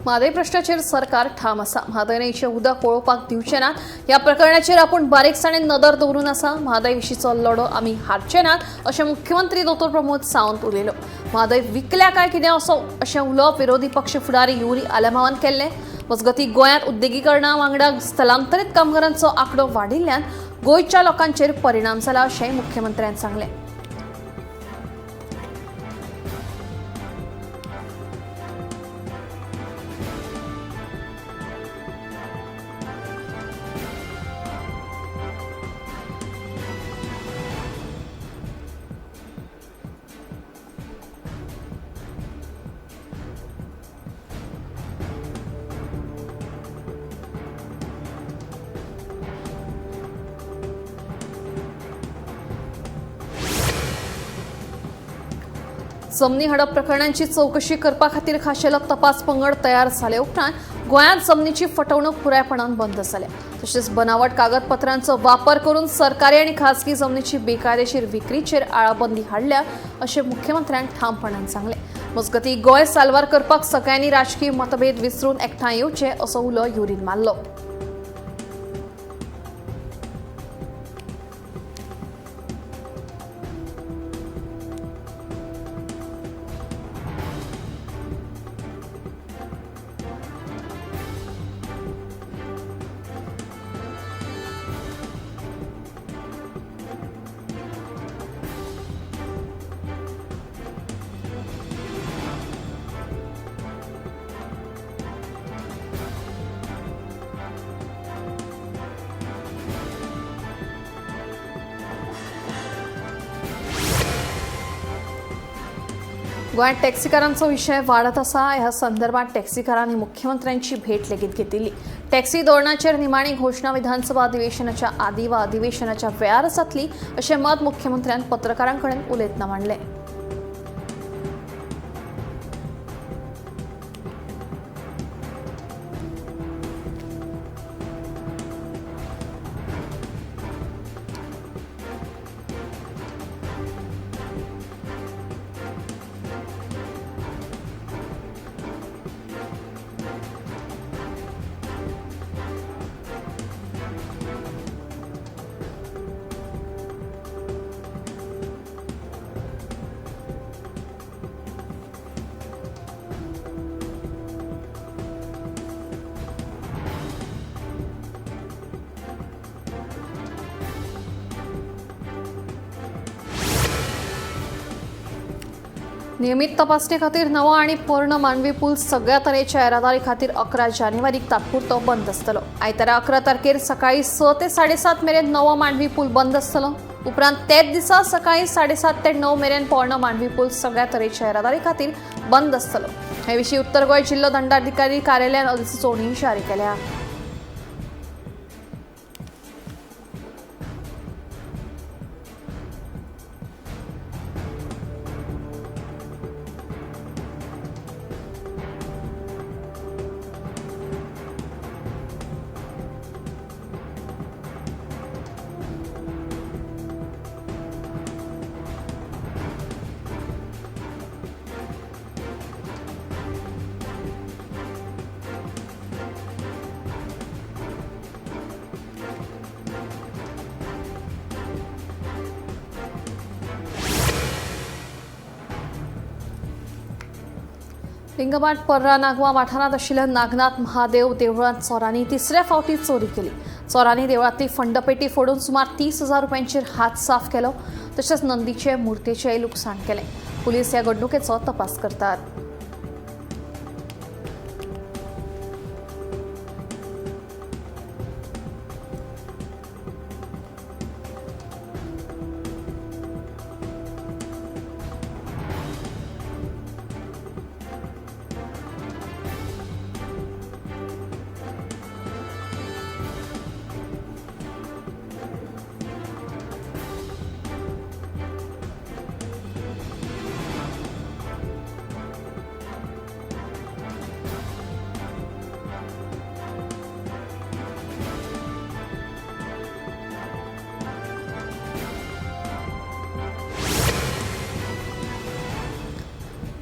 म्हादय प्रश्नाचेर सरकार ठाम आसा. म्हादयचे उदक पळोवपाक दिवचे नात. ह्या प्रकरणाचेर आपूण बारीकसाणेन नदर दवरून आसा. म्हादय विशींचो लढो आमी हारचे नात अशें मुख्यमंत्री दोतोर प्रमोद सावंत उलयलो. म्हादय विकल्या काय कितें असो अशें उलोवप विरोधी पक्ष फुडारी युरी आलेमावान केल्लें. मजगतीं गोंयांत उद्देगीकरणा वांगडा स्थलांतरीत कामगारांचो आंकडो वाडिल्ल्यान गोंयच्या लोकांचेर परिणाम जाला अशेंय मुख्यमंत्र्यान सांगलें. जमनी हडप प्रकरणांची चौकशी करपा खातीर खाशेलो तपास पंगड तयार जाले उपरांत गोंयांत जमनीची फटवणूक पुरायपणान बंद जाल्या. तशेंच बनावट कागदपत्रांचो वापर करून सरकारी आनी खासगी जमनीची बेकायदेशीर विक्रीचेर आळाबंदी हाडल्या अशें मुख्यमंत्र्यान ठामपणान सांगलें. मजगतीं गोंय साल्वार करपाक सगळ्यांनी राजकीय मतभेद विसरून एकठांय येवचे असो उलो युरीन मारलो. गोंयांत टॅक्सीकारांचो विशय वाडत आसा. ह्या संदर्भात टॅक्सीकारांनी मुख्यमंत्र्यांची भेट लेगीत घेतिल्ली. टॅक्सी धोरणाचेर निमाणी घोषणा विधानसभा अधिवेशनाच्या आदी वा अधिवेशनाच्या वेळार जातली अशें मत मुख्यमंत्र्यान पत्रकारां कडेन उलयतना मांडलें. नियमित तपासणी खातीर नवो आनी पोरनो मांडवी पूल सगळ्या तरेच्या येरादारी खातीर 11 जानेवारीक तात्पुरतो बंद आसतलो. आयतारा 11 तारखेर सकाळी 6 ते 7:30 मेरेन नवो मांडवी पूल बंद आसतलो. उपरांत तेच दिसा सकाळी 7:30 ते 9 मेरेन पोरनो मांडवी पूल सगळ्या तरेच्या येरादारी खातीर बंद आसतलो. हे विशीं उत्तर गोंय जिल्लो दंडाधिकारी कार्यालयान अधिसुचोवणी जारी केल्या. लिंगमाट पर्रा नागवा वाठारांत आशिल्ल्या नागनाथ महादेव देवळांत चोरांनी तिसऱ्या फावटी चोरी केली. चोरांनी देवळांतली फंडपेटी फोडून सुमार 30,000 रुपयांचेर हात साफ केलो. तशेंच नंदीचे मुर्तेचेय लुकसाण केलें. पुलीस ह्या घडणुकेचो तपास करतात.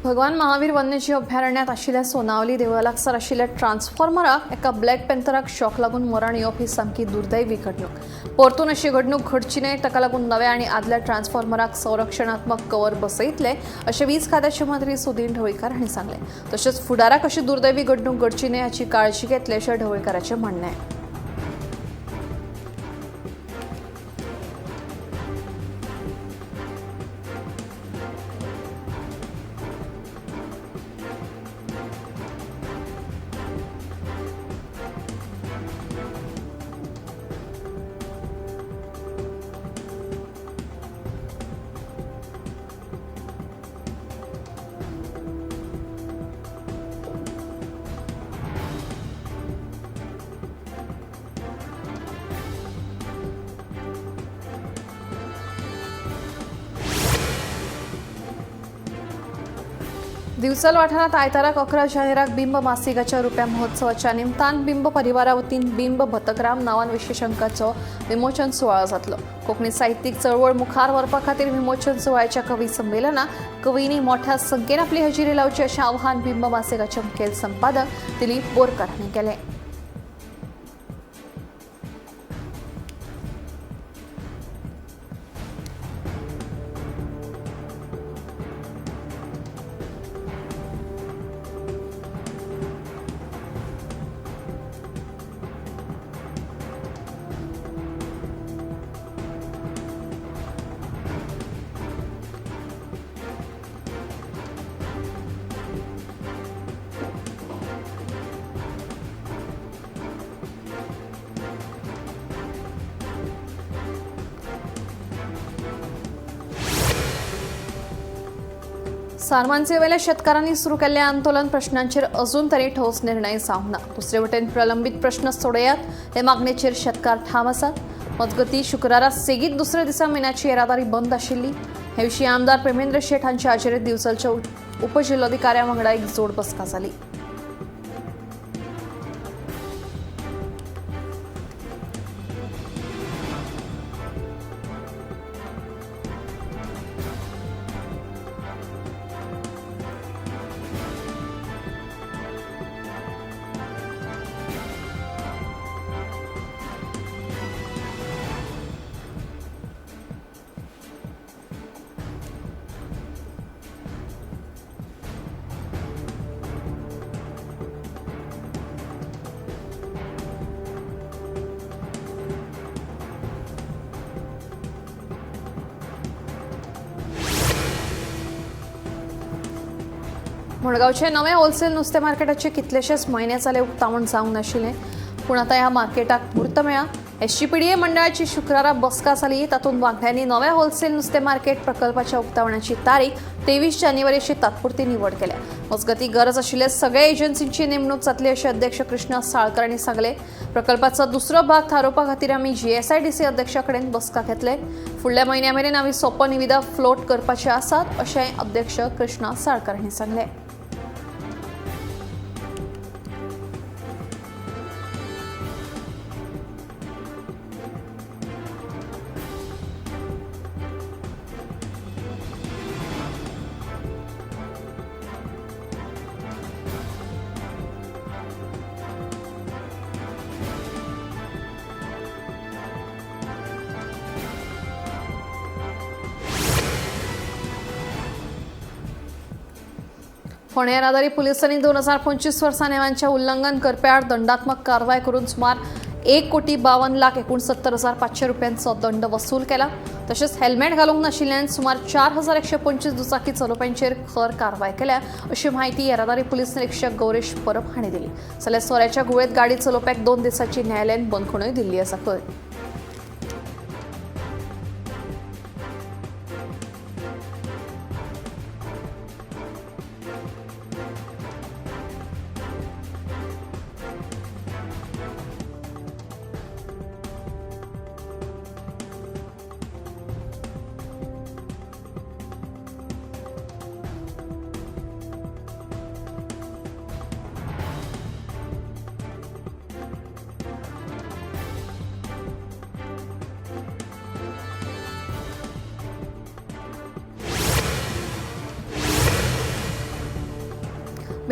भगवान महावीर वन्यजीव अभयारण्यात आशिल्ल्या सोनावली देवळालागसार आशिल्ल्या ट्रान्सफॉर्मराक एका ब्लॅक पॅन्थराक शॉक लागून मरण येवप ही सामकी दुर्दैवी घडणूक. परतून अशी घडणूक घडची न्हय ताका लागून नव्या आनी आदल्या ट्रान्सफॉर्मराक संरक्षणात्मक कवर बसयतले अशें वीज खात्याचे मंत्री सुदीन ढवळीकर हांणी सांगले. तशेंच फुडाराक अशी दुर्दैवी घडणूक घडची न्हय हाची काळजी घेतले अशें ढवळीकराचें म्हणणें आहे. दिवचल वाठारात आयताराक 11 जानेराक बिंब मासिकाच्या रुप्या महोत्सवाच्या निमतान बिंब परिवारा वतीन बिंब भतकराम नांवान विशेष अंकाचो विमोचन सुवाळो जातलो. कोंकणी साहित्यीक चळवळ मुखार व्हरपा खातीर विमोचन सुवाळ्याच्या कवी संमेलनाक कवींनी मोठ्या संख्येन आपली हजेरी लावची अशें आवाहन बिंब मासिकाचे मुखेल संपादक दिलीप बोरकार हांणी केलें. सारमांचेवेल्या शेतकारांनी सुरू केल्ल्या आंदोलन प्रश्नांचेर अजून तरी ठोस निर्णय जावंक ना. दुसरे वटेन प्रलंबीत प्रश्न सोडयात हे मागणेचेर शेतकार ठाम आसात. मजगतीं शुक्रारा सेगीत दुसऱ्या दिसा मिनाची येरादारी बंद आशिल्ली. हे विशीं आमदार प्रेमेंद्र शेट हांचे हाजेरीत दिवचलच्या उपजिल्लोधिकाऱ्या वांगडा एक जोड बसका जाली. मडगावचे नवे होलसेल नुस्तें मार्केटाचे कितलेशेच म्हयने जाले उक्तावण जावंक नाशिल्लें, पूण आतां ह्या मार्केटाक म्हूर्त मेळ्ळा. एसजीपीडीए मंडळाची शुक्रारा बसका जाली. तातूंत वांगड्यांनी नव्या होलसेल नुस्तें मार्केट प्रकल्पाच्या उक्तावणाची तारीख 23 जानेवारी अशी तात्पुरती निवड केल्या. मजगतीं गरज आशिल्ले सगळ्या एजन्सींची नेमणूक जातली अशें अध्यक्ष कृष्णा साळकर हांणी सांगलें. प्रकल्पाचो दुसरो भाग थारोवपा खातीर आमी जीएसआयडीसी अध्यक्षा कडेन बसका घेतले. फुडल्या म्हयन्या मेरेन आमी सोंपो निविदा फ्लोट करपाचे आसात अशें अध्यक्ष कृष्णा साळकर हांणी सांगलें. फोंडें येरादारी पुलिसांनी 2025 वर्सा नेमांचें उल्लंघन करप्यार दंडात्मक कारवाय करून सुमार 1,52,69,500 रुपयांचो दंड वसूल केला. तशेंच हेल्मेट घालूंक नाशिल्ल्यान सुमार 4,125 दुचाकी चलोवप्यांचेर खर कारवाय केल्या अशी माहिती येरादारी पुलीस निरीक्षक गौरेश परब हांणी दिली. जाल्यार सोऱ्याच्या गुळेंत गाडी चलोवप्याक 2 दिसांची न्यायालयान बंदखणूय दिल्ली आसा.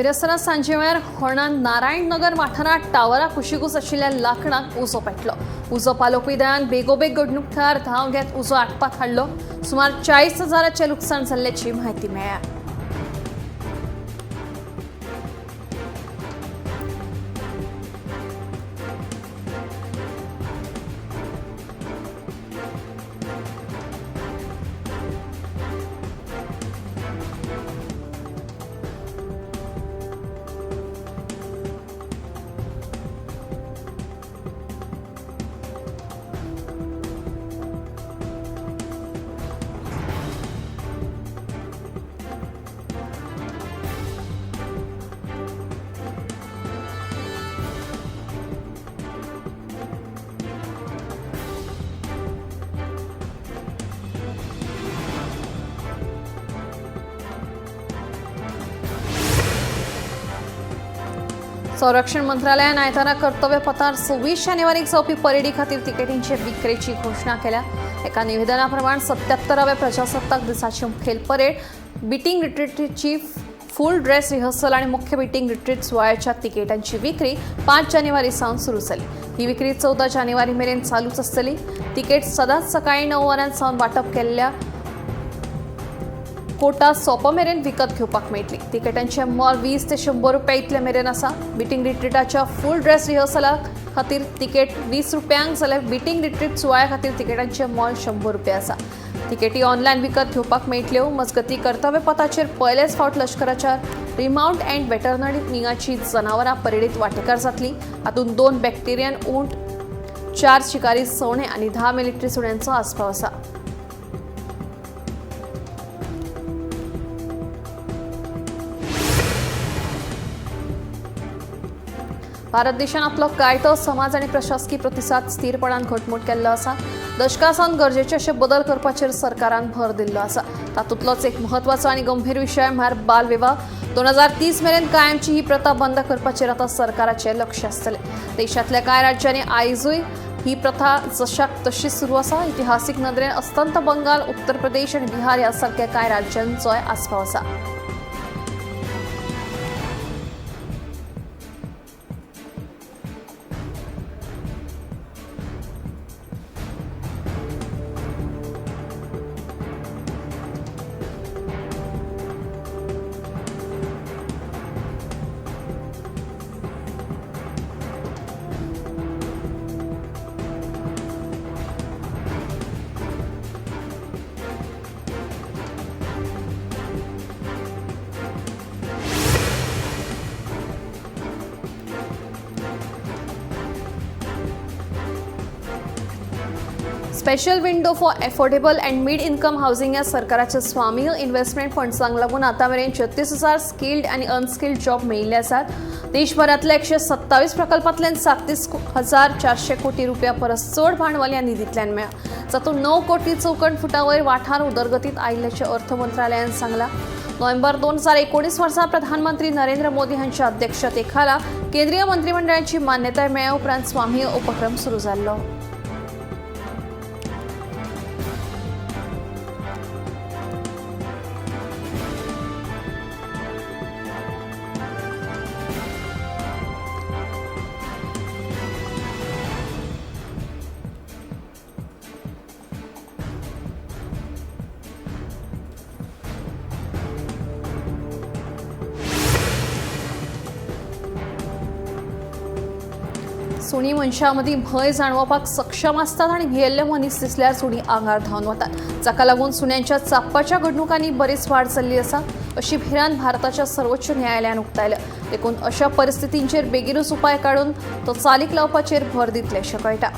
बिरेस्तारा सांजे वेळार होर्णा नारायण नगर वाठारात टावरा कुशीकूस आशिल्ल्या लांकडाक उजो पेटलो. उजो पालोवपी दळान बेगोबेग घडणूक थळार धांव घेत उजो आटपात हाडलो. सुमार 40,000चे लुकसाण जाल्ल्याची म्हायती मेळ्ळ्या. संरक्षण मंत्रालयान आयतारा कर्तव्य पथार 26 जानेवारीक जावपी परेडी खातीर तिकेटींचे विक्रेची घोषणा केल्या. एका निवेदना प्रमाण 77व्या प्रजासत्ताक दिसाची मुखेल परेड, बिटिंग रिट्रीटची फुल ड्रेस रिहर्सल आणि मुख्य बिटिंग रिट्रीट सुवाळ्याच्या तिकेटांची विक्री 5 जानेवारी सावन सुरू जाली. ही विक्री 14 जानेवारी मेरेन चालूच आसतली. तिकेट सदांच सकाळी 9 वरांसावन वाटप केल्ल्या कोटा सोंप मेरेन विकत घेवपाक मेळटली. तिकेटांचे मोल 20 ते 100 रुपया इतले मेरेन आसा. बिटिंग रिट्रीटाच्या फुल ड्रेस रिहर्सला खातीर तिकेट 20 रुपयांक जाल्यार बिटिंग रिट्रीट सुवाळ्या खातीर तिकेटांचे मोल 100 रुपया आसा. तिकेटी ऑनलायन विकत घेवपाक मेळटल्यो. मजगती कर्तव्य पथाचेर पयलेच फावट लश्कराच्या रिमाउंट अँड वेटरनरी विंगाची जनावरां परेडीत वांटेकार जातली. हातूंत 2 बॅक्टेरियन ऊंट, 4 शिकारी सवणे आनी 10 मिलिटरी सुण्यांचो आस्पाव आसा. भारत देशान आपलो कायदो, समाज आनी प्रशासकीय प्रतिसाद स्थिरपणान घटमूट केल्लो आसा. दशकासावन गरजेचे अशे बदल करपाचेर सरकारान भर दिल्लो आसा. तातूंतलोच एक म्हत्वाचो आनी गंभीर विशय म्हळ्यार बाल विवाह. 2030 मेरेन कायमची ही प्रथा बंद करपाचेर आतां सरकाराचें लक्ष आसतलें. देशांतल्या कांय राज्यांनी आयजूय ही प्रथा जशाक तशी सुरू आसा. इतिहासीक नदरेन अस्तंत बंगाल, उत्तर प्रदेश आनी बिहार ह्या सारक्या कांय राज्यांचोय आस्पाव आसा. Special window for affordable and mid income housing या सरकाराच्या स्वामी इन्व्हेस्टमेंट फंड्सांक लागून आता मेरेन 36,000 स्किल्ड आणि अनस्किल्ड जॉब मेळिल्ले आसात. देशभरातल्या 127 प्रकल्पांतल्यान 37,400 कोटी रुपया परस चड भांडवल ह्या निधींतल्यान मेळ्ळा. जातूंत 9 कोटी चौकण फुटां वयर वाठार उदरगतीत आयिल्ल्याचें अर्थ मंत्रालयान सांगलां. नोव्हेंबर 2019 वर्सा प्रधानमंत्री नरेंद्र मोदी हांच्या अध्यक्षतेखाला केंद्रीय मंत्रिमंडळाची मान्यताय मेळ्ळ्या उपरांत स्वामी उपक्रम सुरू जाल्लो. सुणी मनशां मदीं भंय जाणोवपाक सक्षम आसतात आनी भियेल्ले मनीस दिसल्यार सुणी आंगार धांवन वतात. जाका लागून सुण्यांच्या चाप्पाच्या घडणुकांनी बरीच वाड जाल्ली आसा अशी भिरांत भारताच्या सर्वोच्च न्यायालयान उक्तायल्या. देखून अशा परिस्थितींचेर बेगीनूच उपाय काडून तो चालीक लावपाचेर भर दितले अशें कळटा.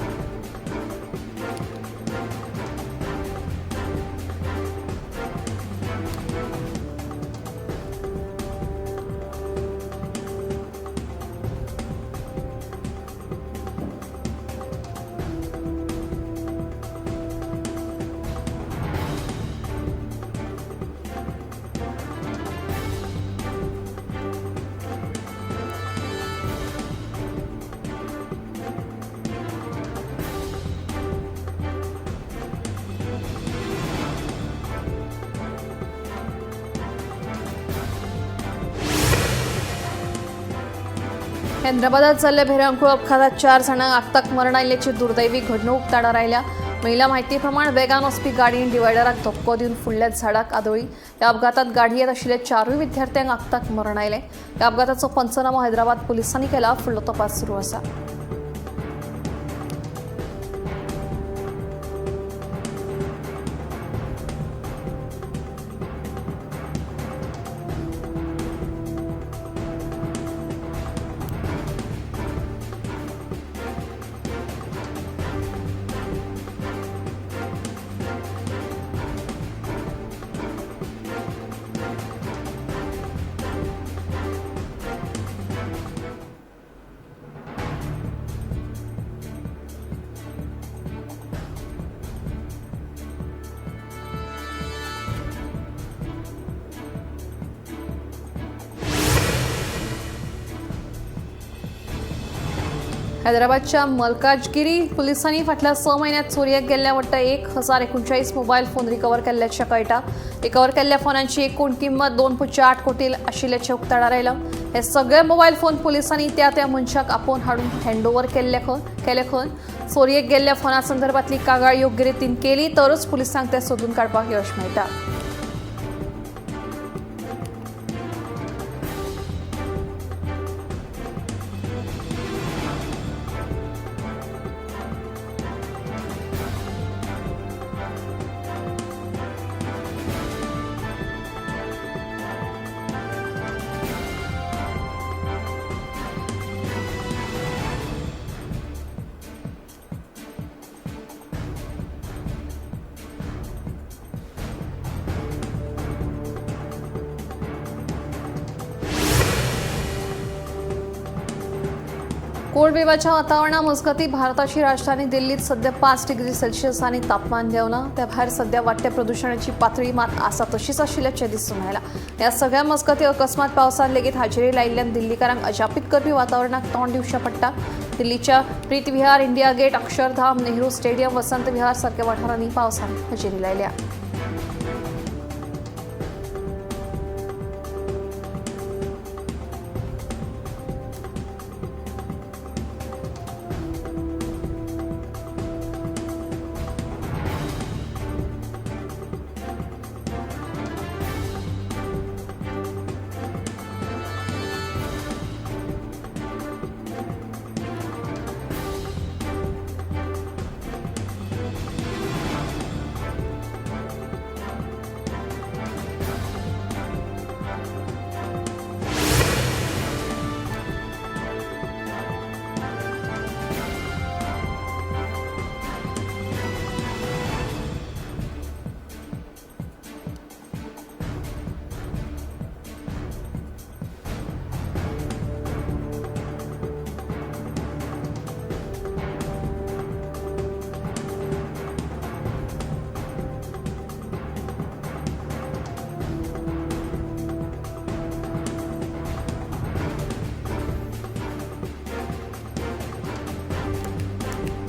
हैदराबादात जाल्ल्या भिरांकूळ अपघातात 4 जाणांक आगताक मरण आयिल्ल्याची दुर्दैवी घडणूक ताणा राहिल्या। महिला म्हायती प्रमाण वेगान वचपी गाडयेन डिवायडराक धक्को दिवन फुडल्या झाडाक आदळ्ळी। ह्या अपघातात गाडयेंत आशिल्ल्या 4 विद्यार्थ्यांक आगताक मरण आयलें। ह्या अपघाताचो पंचनामो हैदराबाद पुलिसांनी केला। फुडलो तपास सुरू आसा। हैदराबादच्या मलकाजगिरी पोलिसांनी फाटल्या 6 म्हयन्यांत चोरयेक गेल्ल्या वट्ट 1039 मोबायल फोन रिकवर केल्ल्याचें कळटा। रिकवर केल्ल्या फोनांची एकूण किंमत 2.8 कोटी आशिल्ल्याचें उक्ताडार आयलां। हे सगळे मोबायल फोन पोलिसांनी त्या मनशाक आपोवन हाडून हँडओव्हर केले खंय। चोरयेक गेल्ल्या फोना संदर्भातली कागाळ योग्य रितीन केली तरच पुलिसांक ते सोदून काडपाक यश मेळटा। कोल्ड वेव्हच्या वातावरणा मजगती भारताची राजधानी दिल्लीत सध्या 5 डिग्री सेल्सियस आणि तापमान देंवना। त्या भायर सध्या वाडट्या प्रदूषणाची पातळी मात आसा तशीच आशिल्ल्याचें दिसून आयला। ह्या सगळ्या मजगती अकस्मात पावसान लेगीत हाजेरी लायिल्ल्यान दिल्लीकारांक अजापीत करपी वातावरणाक तोंड दिवचें पडटा। दिल्लीच्या Preet Vihar, India Gate, Akshardham, Nehru stadium, Vasant Vihar सारख्या वाठारांनी पावसान हजेरी लायल्या।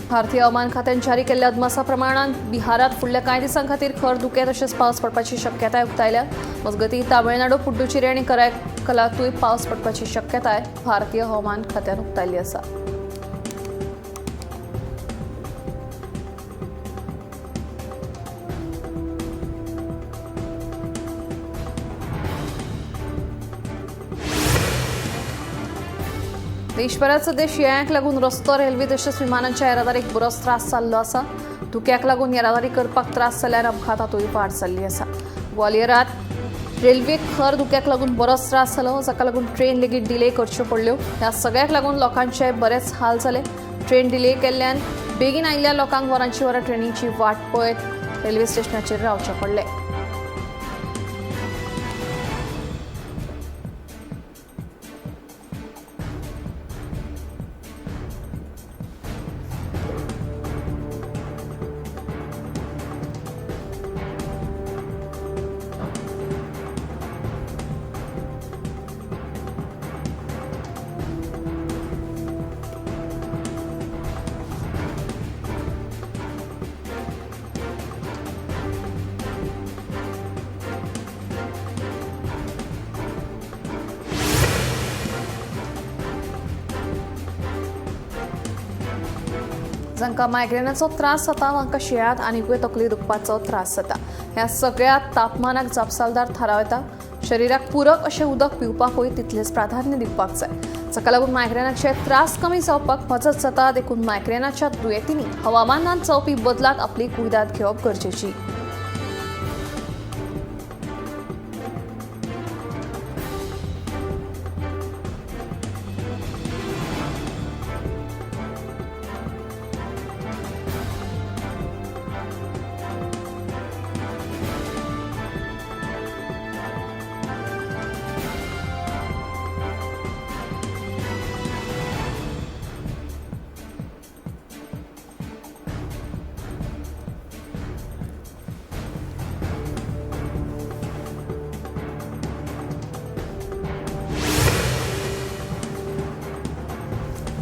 भारतीय हवामान खात्यान जारी केल्ल्या अदमासा प्रमाणात बिहारात फुडल्या कांय दिसां खातीर खर धुकें तशेंच पावस पडपाची शक्यताय उक्तायल्या। मजगतीं तामिळनाडू, पुड्डुचेरी आनी करायकलातूय पावस पडपाची शक्यताय भारतीय हवामान खात्यान उक्तायल्ली आसा। देशभरात सध्या शिंयाळ्याक लागून रस्तो, रेल्वे तशेंच विमानांच्या येरादारीक बरोच त्रास जाल्लो आसा। धुक्याक लागून येरादारी करपाक त्रास जाल्यार अपघातातूय वाड जाल्ली आसा। ग्वालियरात रेल्वेक खर धुक्याक लागून बरोच त्रास जालो, जाका लागून ट्रेन लेगीत डिले करच्यो पडल्यो। ह्या सगळ्याक लागून लोकांचे बरेच हाल जाले। ट्रेन डिले केल्ल्यान बेगीन आयिल्ल्या लोकांक वरांची वरां ट्रेनीची वाट पळयत रेल्वे स्टेशनाचेर रावचें पडलें। जांकां मायग्रेनाचो त्रास जाता तांकां शियांत आनीकूय तकली दुखपाचो त्रास जाता। ह्या सगळ्या तापमानाक जापसालदार थाराव येता। शरिराक पूरक अशें उदक पिवपाकूय तितलेंच प्राधान्य दिवपाक जाय, जाका लागून मायग्रेनाचे त्रास कमी जावपाक मजत जाता। देखून मायग्रेनाच्या दुयेंतींनी हवामानांत जावपी बदलाक आपली कुयदाद घेवप गरजेची।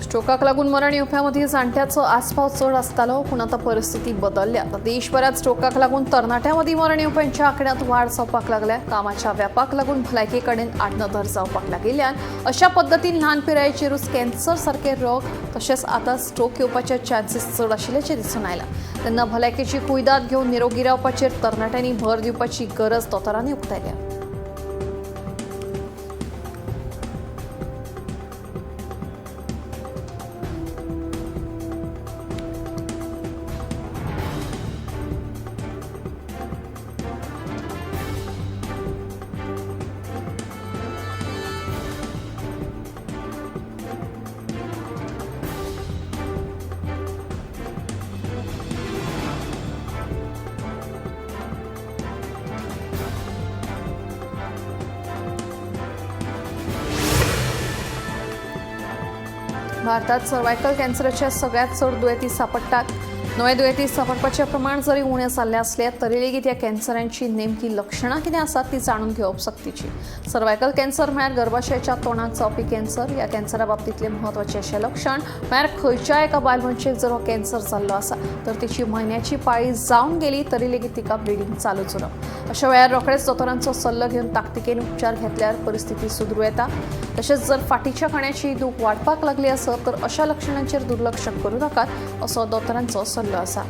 स्ट्रोकाक लागून मरण येवप्यांमदीं जाणट्यांचो आस्पाव चड आसतालो, पूण आतां परिस्थिती बदलल्या। देशभरात स्ट्रोकाक लागून तरणाट्यांमदीं मरण येवप्यांच्या आंकड्यांत वाड जावपाक लागल्या। कामाच्या व्यापाक लागून भलायके कडेन आडनदर जावपाक लागिल्ल्यान अशा पद्दतीन ल्हान पिरायेचेरूच कॅन्सर सारके रोग तशेंच आतां स्ट्रोक येवपाचे चान्सीस चड आशिल्ल्याचें दिसून आयलां। तेन्ना भलायकेची कुयदाद घेवन निरोगी रावपाचेर तरणाट्यांनी भर दिवपाची गरज दोतोरांनी उक्तायल्या। भारतात सर्वायकल कॅन्सराचे सगळ्यात चड दुयेंती सापडटात। नवे दुयेंती सापडपाचें प्रमाण जरी उणें जाल्लें असलें तरी लेगीत ह्या कॅन्सरांची नेमकी लक्षणां कितें आसात ती जाणून घेवप सक्तीची। सर्वायकल कॅन्सर म्हळ्यार गर्भाशयाच्या तोंडाक जावपी कॅन्सर। ह्या कॅन्सरा बाबतींतलें म्हत्वाचें अशें लक्षण म्हळ्यार खंयच्याय एका बायलमनशेक जर हो कॅन्सर जाल्लो आसा तर तिची म्हयन्याची पाळी जावन गेली तरी लेगीत तिका ब्लिडींग चालूच उरप। अशा वेळार रोखडेच दोतोरांचो सल्लो घेवन ताकतिकेन उपचार घेतल्यार परिस्थिती सुदरूं येता। तशेंच जर फाटीच्या कण्याची दूख वाडपाक लागली आसत तर अशा लक्षणांचेर दुर्लक्ष करूं नाकात असो दोतोरांचो सल्लो आसा।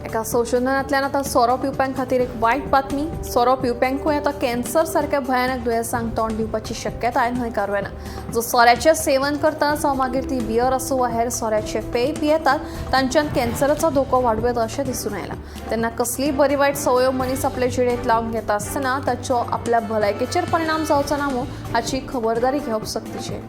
एका संशोधनांतल्यान आतां सोरो पिवप्यां खातीर एक वायट बातमी। सोरो पिवप्यांकूय आतां कॅन्सर सारक्या भयानक दुयेंसांक तोंड दिवपाची शक्यताय न्हयकार ना। जो सोऱ्याचें सेवन करता जावं मागीर ती बियर आसूं वा हेर सोऱ्याचे पेय पियेतात तांच्यान कॅन्सराचो धोको वाडूं येता अशें दिसून आयलां। तेन्ना कसलीय बरी वायट संवयो मनीस आपले जिणेंत लावन घेता आसतना ताचो आपल्या भलायकेचेर परिणाम जावचो ना हाची खबरदारी घेवप सक्तीची।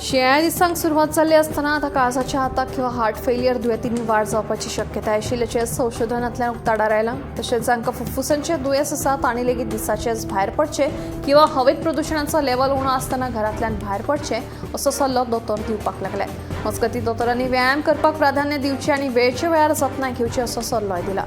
शिंयाळ्या दिसांक सुरवात जाल्ली आसतना आतां काळजाच्या हाताक किंवा हार्ट फेलियर दुयेंतींनी वाड जावपाची शक्यताय आशिल्ल्याचें संशोधनांतल्यान उक्ताडार आयलां। तशेंच जांकां फुफ्फुसांचें दुयेंस आसा तांणी लेगीत दिसाचेच भायर पडचें किंवा हवेत प्रदुशणाचो लेवल उणो आसतना घरांतल्यान भायर पडचें असो सल्लो दोतोर दिवपाक लागल्यात। मजगतीं दोतोरांनी व्यायाम करपाक प्राधान्य दिवचें आनी वेळचे वेळार जतनाय घेवची असो सल्लोय दिला।